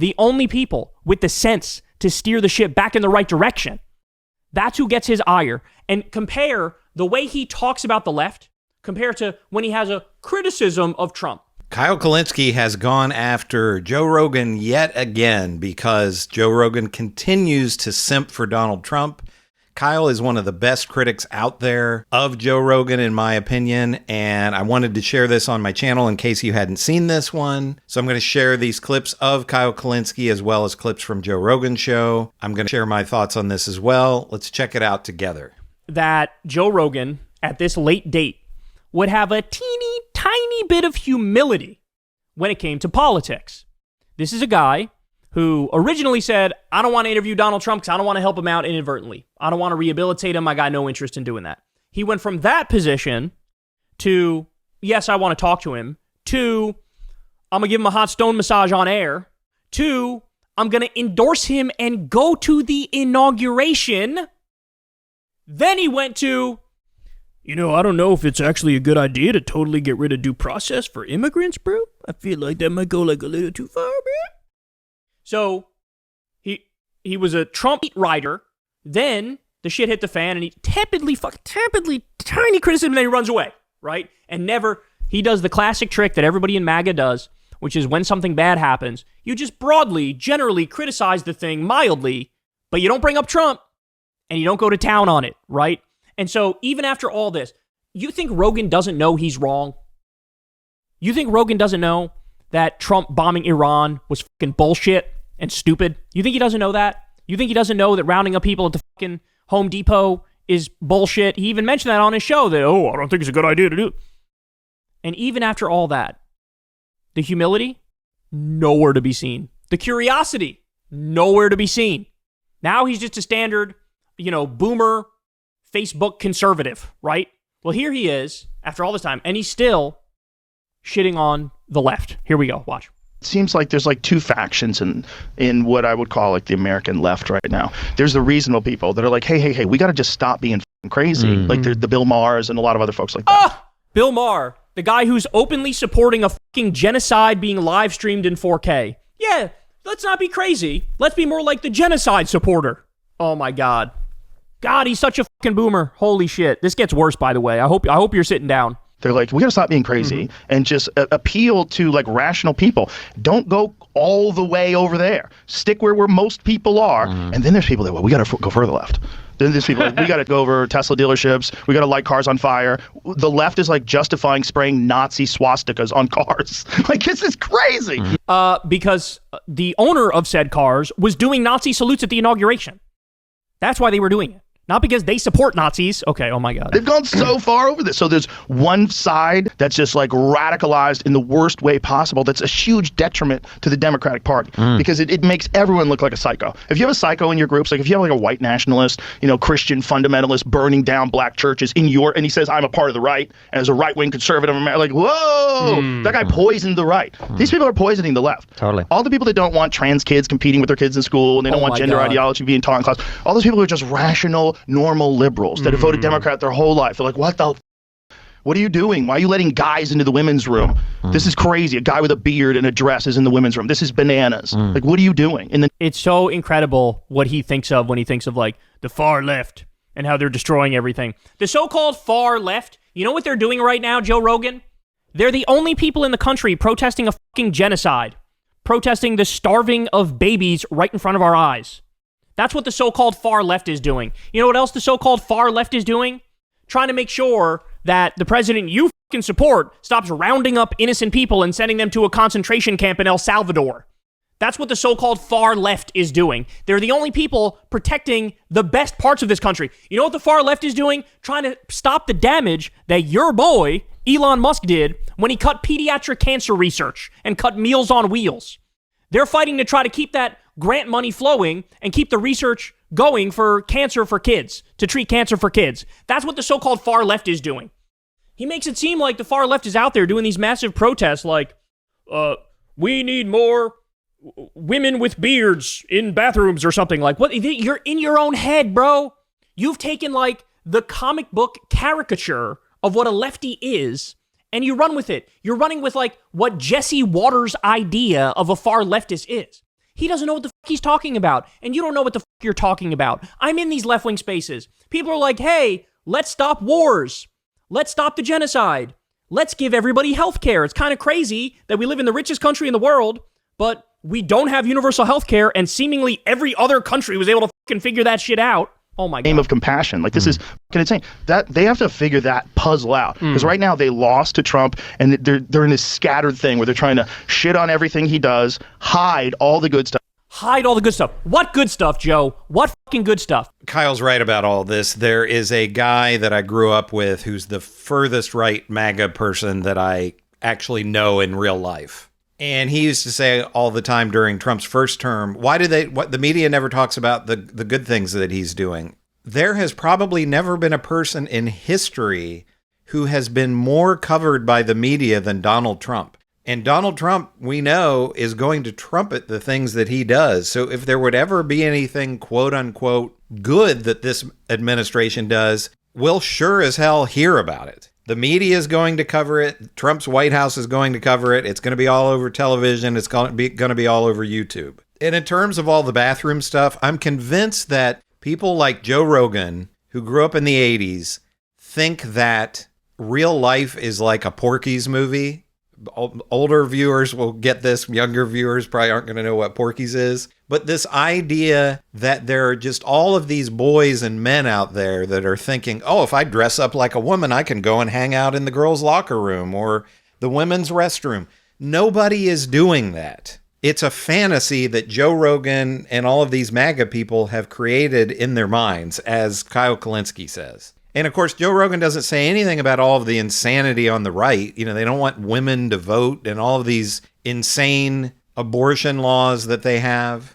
the only people with the sense to steer the ship back in the right direction. That's who gets his ire. And compare the way he talks about the left compared to when he has a criticism of Trump. Kyle Kulinski has gone after Joe Rogan yet again because Joe Rogan continues to simp for Donald Trump. Kyle is one of the best critics out there of Joe Rogan, in my opinion, and I wanted to share this on my channel in case you hadn't seen this one. So I'm going to share these clips of Kyle Kulinski as well as clips from Joe Rogan's show. I'm going to share my thoughts on this as well. Let's check it out together. That Joe Rogan, at this late date, would have a teeny tiny bit of humility when it came to politics. This is a guy who originally said, I don't want to interview Donald Trump because I don't want to help him out inadvertently. I don't want to rehabilitate him. I got no interest in doing that. He went from that position to, yes, I want to talk to him, to, I'm going to give him a hot stone massage on air, to, I'm going to endorse him and go to the inauguration. Then he went to, I don't know if it's actually a good idea to totally get rid of due process for immigrants, bro. I feel like that might go like a little too far, bro. So he was a Trump writer. Then the shit hit the fan, and he tepidly, tiny criticism, and then he runs away, right? And he does the classic trick that everybody in MAGA does, which is when something bad happens, you just broadly, generally criticize the thing mildly, but you don't bring up Trump, and you don't go to town on it, right? And so even after all this, you think Rogan doesn't know he's wrong? You think Rogan doesn't know that Trump bombing Iran was fucking bullshit and stupid? You think he doesn't know that? You think he doesn't know that rounding up people at the fucking Home Depot is bullshit? He even mentioned that on his show that, I don't think it's a good idea to do. And even after all that, the humility, nowhere to be seen. The curiosity, nowhere to be seen. Now he's just a standard, boomer Facebook conservative, right? Well, here he is after all this time, and he's still shitting on the left. Here we go. Watch. It seems like there's like two factions in what I would call like the American left right now. There's the reasonable people that are like, hey, we got to just stop being crazy. Mm-hmm. Like the Bill Maher's and a lot of other folks like that. Bill Maher, the guy who's openly supporting a fucking genocide being live streamed in 4K. Yeah, let's not be crazy. Let's be more like the genocide supporter. Oh my God. God, he's such a fucking boomer. Holy shit. This gets worse, by the way. I hope you're sitting down. They're like, we got to stop being crazy and just appeal to like rational people. Don't go all the way over there. Stick where most people are. And then there's people that, we got to go further left. Then there's people like, we got to go over Tesla dealerships. We got to light cars on fire. The left is like justifying spraying Nazi swastikas on cars. Like, this is crazy. Because the owner of said cars was doing Nazi salutes at the inauguration. That's why they were doing it. Not because they support Nazis. Okay, oh my God. They've gone so far over this. So there's one side that's just like radicalized in the worst way possible. That's a huge detriment to the Democratic Party because it makes everyone look like a psycho. If you have a psycho in your groups, like if you have like a white nationalist, Christian fundamentalist burning down black churches and he says, I'm a part of the right, and as a right-wing conservative, like, whoa, that guy poisoned the right. These people are poisoning the left. Totally. All the people that don't want trans kids competing with their kids in school, and they don't want gender ideology being taught in class, all those people who are just rational, normal liberals that have voted Democrat their whole life. They're like, what are you doing? Why are you letting guys into the women's room? This is crazy. A guy with a beard and a dress is in the women's room. This is bananas. Like, what are you doing? And then it's so incredible what he thinks of when he thinks of like the far left and how they're destroying everything. The so-called far left, you know what they're doing right now, Joe Rogan? They're the only people in the country protesting a fucking genocide, protesting the starving of babies right in front of our eyes. That's what the so-called far left is doing. You know what else the so-called far left is doing? Trying to make sure that the president you fucking support stops rounding up innocent people and sending them to a concentration camp in El Salvador. That's what the so-called far left is doing. They're the only people protecting the best parts of this country. You know what the far left is doing? Trying to stop the damage that your boy, Elon Musk, did when he cut pediatric cancer research and cut Meals on Wheels. They're fighting to try to keep that grant money flowing and keep the research going for cancer for kids, to treat cancer for kids. That's what the so-called far left is doing. He makes it seem like the far left is out there doing these massive protests like, we need more women with beards in bathrooms or something. Like, what? You're in your own head, bro. You've taken like the comic book caricature of what a lefty is, and you run with it. You're running with like what Jesse Waters' idea of a far leftist is. He doesn't know what the fuck he's talking about, and you don't know what the fuck you're talking about. I'm in these left-wing spaces. People are like, hey, let's stop wars. Let's stop the genocide. Let's give everybody health care. It's kind of crazy that we live in the richest country in the world, but we don't have universal health care, and seemingly every other country was able to fucking figure that shit out. Oh my God. Name of compassion. Like, this is fucking insane. That they have to figure that puzzle out, because right now they lost to Trump, and they're in this scattered thing where they're trying to shit on everything he does, hide all the good stuff. Hide all the good stuff. What good stuff, Joe? What fucking good stuff? Kyle's right about all this. There is a guy that I grew up with who's the furthest right MAGA person that I actually know in real life. And he used to say all the time during Trump's first term, what the media never talks about the good things that he's doing. There has probably never been a person in history who has been more covered by the media than Donald Trump. And Donald Trump, we know, is going to trumpet the things that he does. So if there would ever be anything, quote unquote, good that this administration does, we'll sure as hell hear about it. The media is going to cover it. Trump's White House is going to cover it. It's going to be all over television. It's going to be all over YouTube. And in terms of all the bathroom stuff, I'm convinced that people like Joe Rogan, who grew up in the 80s, think that real life is like a Porky's movie. Older viewers will get this. Younger viewers probably aren't going to know what Porky's is. But this idea that there are just all of these boys and men out there that are thinking, oh, if I dress up like a woman, I can go and hang out in the girls' locker room or the women's restroom. Nobody is doing that. It's a fantasy that Joe Rogan and all of these MAGA people have created in their minds, as Kyle Kulinski says. And of course, Joe Rogan doesn't say anything about all of the insanity on the right. You know, they don't want women to vote and all of these insane abortion laws that they have.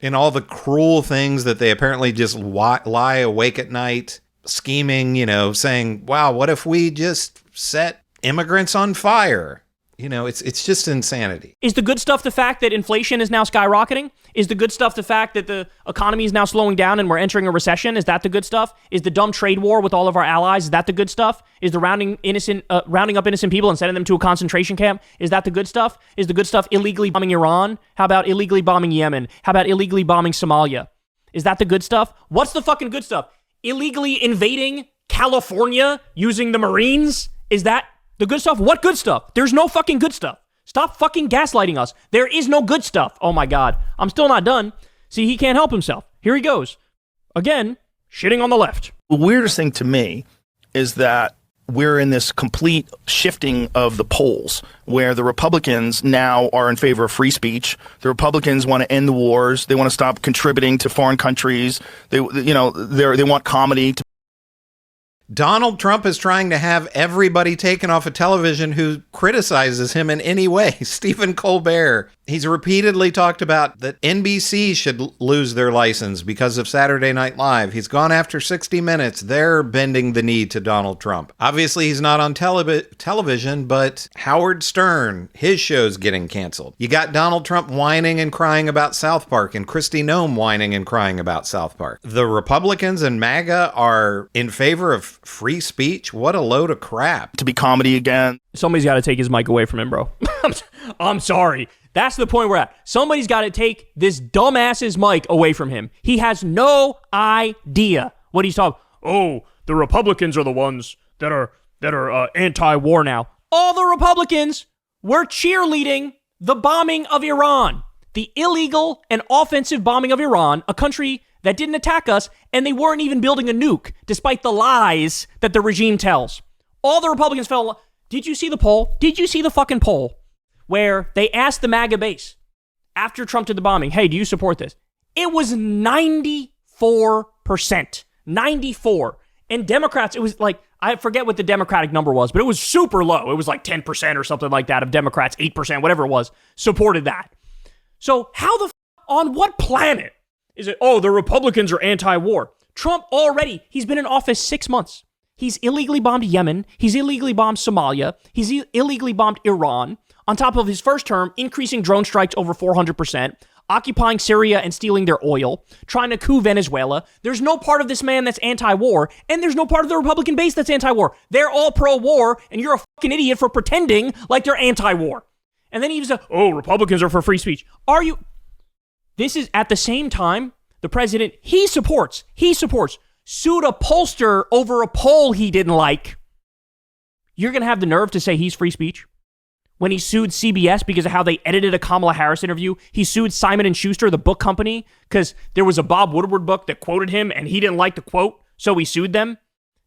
And all the cruel things that they apparently just lie awake at night, scheming, you know, saying, wow, what if we just set immigrants on fire? You know, it's just insanity. Is the good stuff the fact that inflation is now skyrocketing? Is the good stuff the fact that the economy is now slowing down and we're entering a recession? Is that the good stuff? Is the dumb trade war with all of our allies, is that the good stuff? Is the rounding up innocent people and sending them to a concentration camp? Is that the good stuff? Is the good stuff illegally bombing Iran? How about illegally bombing Yemen? How about illegally bombing Somalia? Is that the good stuff? What's the fucking good stuff? Illegally invading California using the Marines? Is that the good stuff? What good stuff? There's no fucking good stuff. Stop fucking gaslighting us. There is no good stuff. Oh my God. I'm still not done. See, he can't help himself. Here he goes. Again, shitting on the left. The weirdest thing to me is that we're in this complete shifting of the polls where the Republicans now are in favor of free speech. The Republicans want to end the wars. They want to stop contributing to foreign countries. They want comedy to Donald Trump is trying to have everybody taken off of television who criticizes him in any way. Stephen Colbert, he's repeatedly talked about that NBC should lose their license because of Saturday Night Live. He's gone after 60 Minutes. They're bending the knee to Donald Trump. Obviously, he's not on television, but Howard Stern, his show's getting canceled. You got Donald Trump whining and crying about South Park and Kristi Noem whining and crying about South Park. The Republicans and MAGA are in favor of free speech. What a load of crap. be comedy again. Somebody's got to take his mic away from him, bro. I'm sorry. That's the point we're at. Somebody's got to take this dumbass's mic away from him. He has no idea what he's talking. Oh, the Republicans are the ones that are anti-war now. All the Republicans were cheerleading the bombing of Iran, the illegal and offensive bombing of Iran, a country that didn't attack us, and they weren't even building a nuke, despite the lies that the regime tells. All the Republicans fell. Did you see the poll? Did you see the fucking poll where they asked the MAGA base after Trump did the bombing, hey, do you support this? It was 94%. 94. And Democrats, it was like, I forget what the Democratic number was, but it was super low. It was like 10% or something like that of Democrats, 8%, whatever it was, supported that. So how on what planet is it, oh, the Republicans are anti-war? Trump already, he's been in office 6 months. He's illegally bombed Yemen. He's illegally bombed Somalia. He's illegally bombed Iran. On top of his first term, increasing drone strikes over 400%, occupying Syria and stealing their oil, trying to coup Venezuela. There's no part of this man that's anti-war, and there's no part of the Republican base that's anti-war. They're all pro-war, and you're a fucking idiot for pretending like they're anti-war. And then he says, oh, Republicans are for free speech. Are you? This is at the same time, the president he supports, sued a pollster over a poll he didn't like. You're going to have the nerve to say he's free speech? When he sued CBS because of how they edited a Kamala Harris interview, he sued Simon & Schuster, the book company, because there was a Bob Woodward book that quoted him and he didn't like the quote, so he sued them.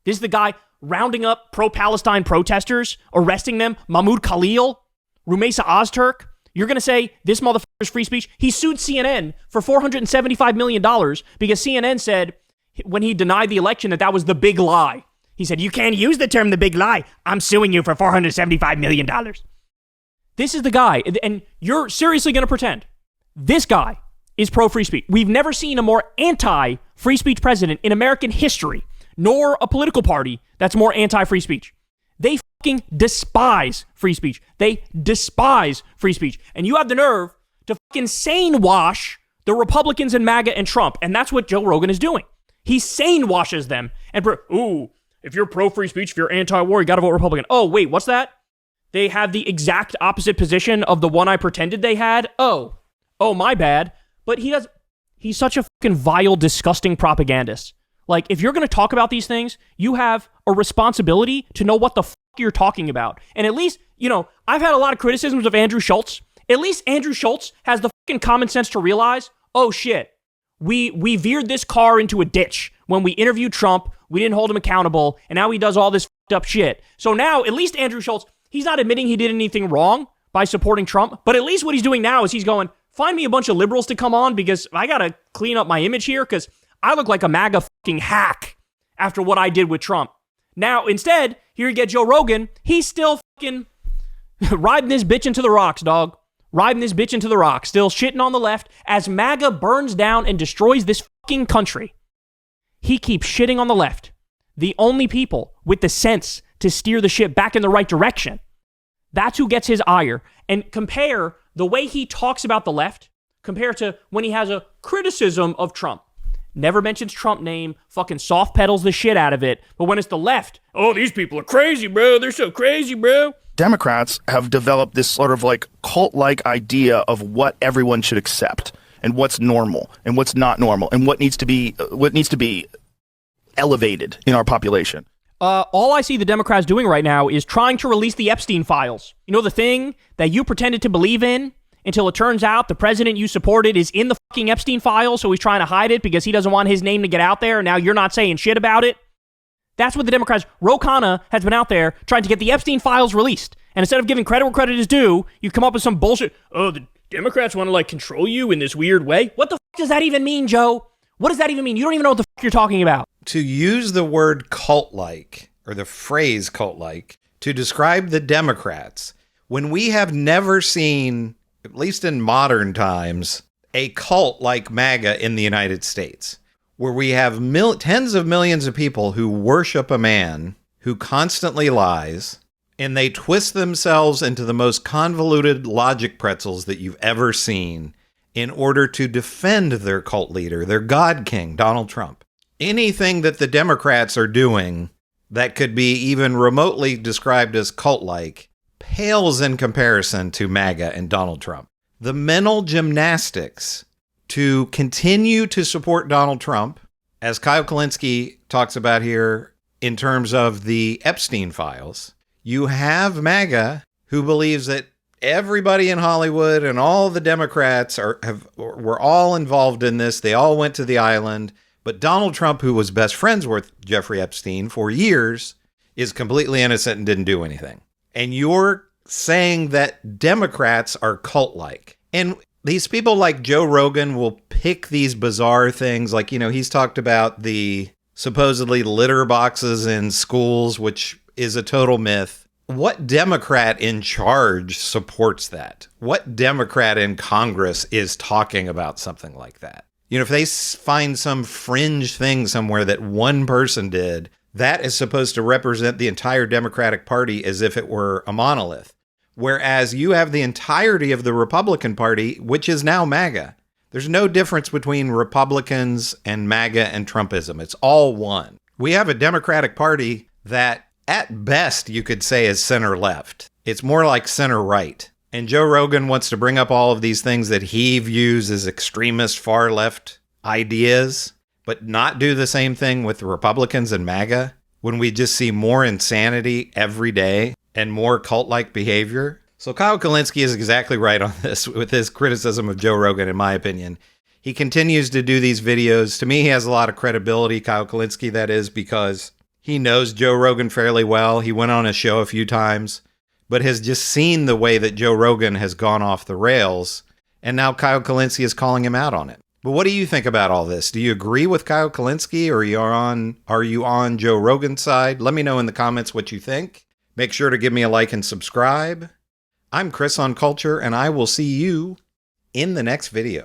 This is the guy rounding up pro-Palestine protesters, arresting them, Mahmoud Khalil, Rumeysa Ozturk. You're going to say this motherfucker is free speech? He sued CNN for $475 million because CNN said when he denied the election that was the big lie. He said, you can't use the term the big lie. I'm suing you for $475 million. This is the guy, and you're seriously going to pretend this guy is pro-free speech. We've never seen a more anti-free speech president in American history, nor a political party that's more anti-free speech. They fucking despise free speech. They despise free speech. And you have the nerve to fucking sane wash the Republicans and MAGA and Trump. And that's what Joe Rogan is doing. He sane washes them. And, if you're pro-free speech, if you're anti-war, you got to vote Republican. Oh, wait, what's that? They have the exact opposite position of the one I pretended they had? Oh, my bad. But he's such a fucking vile, disgusting propagandist. Like, if you're going to talk about these things, you have a responsibility to know what the fuck you're talking about. And at least, I've had a lot of criticisms of Andrew Schultz. At least Andrew Schultz has the fucking common sense to realize, oh shit, we veered this car into a ditch. When we interviewed Trump, we didn't hold him accountable, and now he does all this fucked up shit. So now, at least Andrew Schultz, he's not admitting he did anything wrong by supporting Trump, but at least what he's doing now is he's going, find me a bunch of liberals to come on because I got to clean up my image here because I look like a MAGA fucking hack after what I did with Trump. Now, instead, here you get Joe Rogan. He's still fucking riding this bitch into the rocks, dog. Riding this bitch into the rocks. Still shitting on the left as MAGA burns down and destroys this fucking country. He keeps shitting on the left. The only people with the sense to steer the ship back in the right direction. That's who gets his ire. And compare the way he talks about the left compared to when he has a criticism of Trump. Never mentions Trump name, fucking soft pedals the shit out of it. But when it's the left, oh, these people are crazy, bro. They're so crazy, bro. Democrats have developed this sort of like cult-like idea of what everyone should accept and what's normal and what's not normal and what needs to be elevated in our population. All I see the Democrats doing right now is trying to release the Epstein files. You know, the thing that you pretended to believe in until it turns out the president you supported is in the fucking Epstein files, so he's trying to hide it because he doesn't want his name to get out there, and now you're not saying shit about it. That's what the Democrats... Ro Khanna has been out there trying to get the Epstein files released. And instead of giving credit where credit is due, you come up with some bullshit. Oh, the Democrats want to, control you in this weird way? What the fuck does that even mean, Joe? What does that even mean? You don't even know what the fuck you're talking about. To use the word cult-like, or the phrase cult-like, to describe the Democrats, when we have never seen, at least in modern times, a cult like MAGA in the United States, where we have tens of millions of people who worship a man who constantly lies, and they twist themselves into the most convoluted logic pretzels that you've ever seen in order to defend their cult leader, their God King, Donald Trump. Anything that the Democrats are doing that could be even remotely described as cult-like pales in comparison to MAGA and Donald Trump. The mental gymnastics to continue to support Donald Trump, as Kyle Kulinski talks about here in terms of the Epstein files, you have MAGA who believes that everybody in Hollywood and all the Democrats were all involved in this. They all went to the island. But Donald Trump, who was best friends with Jeffrey Epstein for years, is completely innocent and didn't do anything. And you're saying that Democrats are cult-like. And these people like Joe Rogan will pick these bizarre things. Like, he's talked about the supposedly litter boxes in schools, which is a total myth. What Democrat in charge supports that? What Democrat in Congress is talking about something like that? If they find some fringe thing somewhere that one person did, that is supposed to represent the entire Democratic Party as if it were a monolith. Whereas you have the entirety of the Republican Party, which is now MAGA. There's no difference between Republicans and MAGA and Trumpism. It's all one. We have a Democratic Party that, at best, you could say is center-left. It's more like center-right. And Joe Rogan wants to bring up all of these things that he views as extremist far left ideas, but not do the same thing with Republicans and MAGA when we just see more insanity every day and more cult-like behavior. So Kyle Kulinski is exactly right on this with his criticism of Joe Rogan, in my opinion. He continues to do these videos. To me, he has a lot of credibility, Kyle Kulinski, that is, because he knows Joe Rogan fairly well. He went on his show a few times, but has just seen the way that Joe Rogan has gone off the rails, and now Kyle Kulinski is calling him out on it. But what do you think about all this? Do you agree with Kyle Kulinski, or are you on Joe Rogan's side? Let me know in the comments what you think. Make sure to give me a like and subscribe. I'm Chris on Culture, and I will see you in the next video.